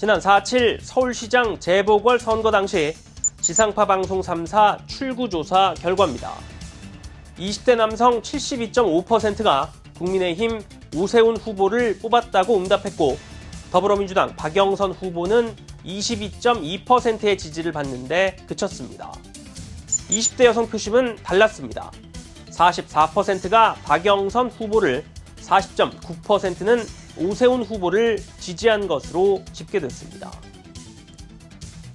지난 4.7 서울시장 재보궐선거 당시 지상파 방송 3사 출구조사 결과입니다. 20대 남성 72.5%가 국민의힘 오세훈 후보를 뽑았다고 응답했고, 더불어민주당 박영선 후보는 22.2%의 지지를 받는데 그쳤습니다. 20대 여성 표심은 달랐습니다. 44%가 박영선 후보를, 40.9%는 오세훈 후보를 지지한 것으로 집계됐습니다.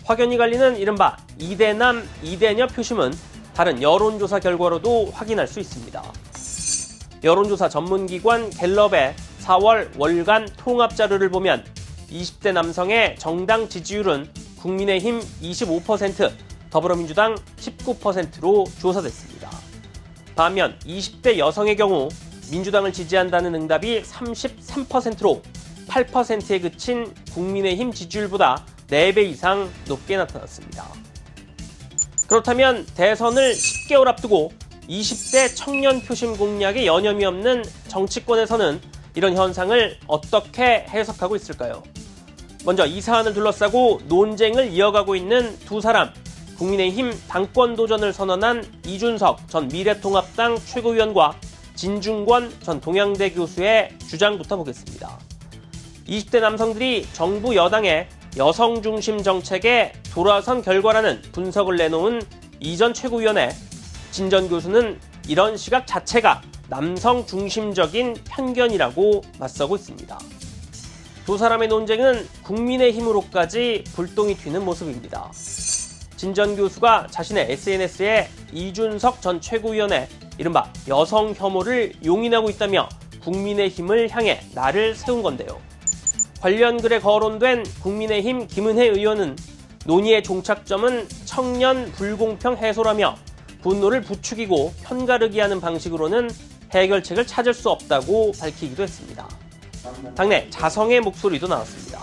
확연히 갈리는 이른바 2대남 2대녀 표심은 다른 여론조사 결과로도 확인할 수 있습니다. 여론조사 전문기관 갤럽의 4월 월간 통합자료를 보면 20대 남성의 정당 지지율은 국민의힘 25%, 더불어민주당 19%로 조사됐습니다. 반면 20대 여성의 경우 민주당을 지지한다는 응답이 33%로 8%에 그친 국민의힘 지지율보다 4배 이상 높게 나타났습니다. 그렇다면 대선을 10개월 앞두고 20대 청년 표심 공략에 여념이 없는 정치권에서는 이런 현상을 어떻게 해석하고 있을까요? 먼저 이 사안을 둘러싸고 논쟁을 이어가고 있는 두 사람, 국민의힘 당권 도전을 선언한 이준석 전 미래통합당 최고위원과 진중권 전 동양대 교수의 주장부터 보겠습니다. 20대 남성들이 정부 여당의 여성 중심 정책에 돌아선 결과라는 분석을 내놓은 이 전 최고위원의 진 전 교수는 이런 시각 자체가 남성 중심적인 편견이라고 맞서고 있습니다. 두 사람의 논쟁은 국민의힘으로까지 불똥이 튀는 모습입니다. 진 전 교수가 자신의 SNS에 이준석 전 최고위원의 이른바 여성 혐오를 용인하고 있다며 국민의힘을 향해 날을 세운 건데요. 관련 글에 거론된 국민의힘 김은혜 의원은 논의의 종착점은 청년 불공평 해소라며 분노를 부추기고 편가르기 하는 방식으로는 해결책을 찾을 수 없다고 밝히기도 했습니다. 당내 자성의 목소리도 나왔습니다.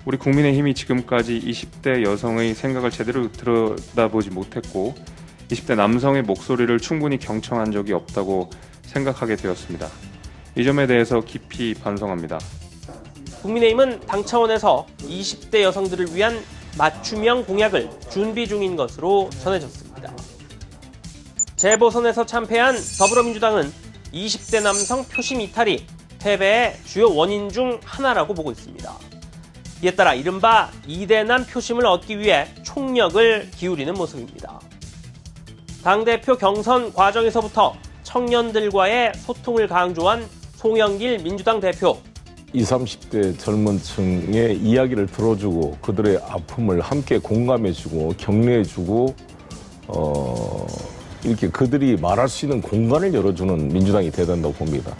우리 국민의힘이 지금까지 20대 여성의 생각을 제대로 들여다보지 못했고 20대 남성의 목소리를 충분히 경청한 적이 없다고 생각하게 되었습니다. 이 점에 대해서 깊이 반성합니다. 국민의힘은 당 차원에서 20대 여성들을 위한 맞춤형 공약을 준비 중인 것으로 전해졌습니다. 재보선에서 참패한 더불어민주당은 20대 남성 표심 이탈이 패배의 주요 원인 중 하나라고 보고 있습니다. 이에 따라 이른바 2대남 표심을 얻기 위해 총력을 기울이는 모습입니다. 당대표 경선 과정에서부터 청년들과의 소통을 강조한 송영길 민주당 대표. 20, 30대 젊은 층의 이야기를 들어주고 그들의 아픔을 함께 공감해주고 격려해주고 이렇게 그들이 말할 수 있는 공간을 열어주는 민주당이 돼야 된다고 봅니다.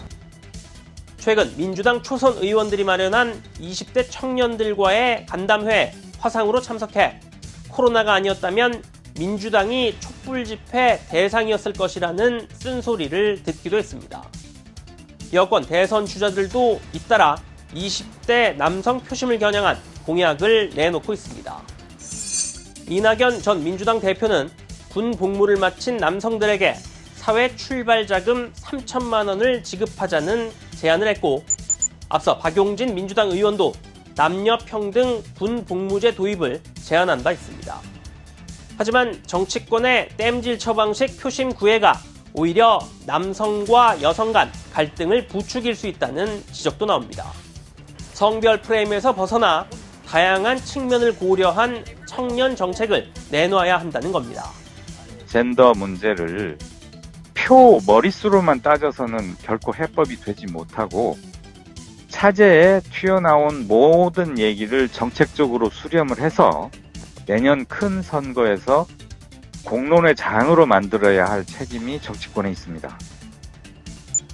최근 민주당 초선 의원들이 마련한 20대 청년들과의 간담회 화상으로 참석해 코로나가 아니었다면 민주당이 촛불 집회 대상이었을 것이라는 쓴소리를 듣기도 했습니다. 여권 대선 주자들도 잇따라 20대 남성 표심을 겨냥한 공약을 내놓고 있습니다. 이낙연 전 민주당 대표는 군 복무를 마친 남성들에게 사회 출발 자금 3천만 원을 지급하자는 제안을 했고, 앞서 박용진 민주당 의원도 남녀 평등 군 복무제 도입을 제안한 바 있습니다. 하지만 정치권의 땜질 처방식 표심 구애가 오히려 남성과 여성 간 갈등을 부추길 수 있다는 지적도 나옵니다. 성별 프레임에서 벗어나 다양한 측면을 고려한 청년 정책을 내놔야 한다는 겁니다. 젠더 문제를 표 머릿수로만 따져서는 결코 해법이 되지 못하고 차제에 튀어나온 모든 얘기를 정책적으로 수렴을 해서 내년 큰 선거에서 공론의 장으로 만들어야 할 책임이 정치권에 있습니다.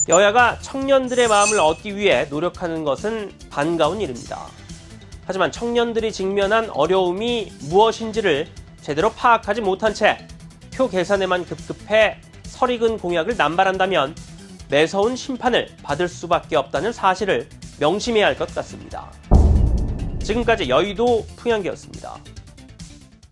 여야가 청년들의 마음을 얻기 위해 노력하는 것은 반가운 일입니다. 하지만 청년들이 직면한 어려움이 무엇인지를 제대로 파악하지 못한 채 표 계산에만 급급해 설익은 공약을 남발한다면 매서운 심판을 받을 수밖에 없다는 사실을 명심해야 할 것 같습니다. 지금까지 여의도 풍향기였습니다.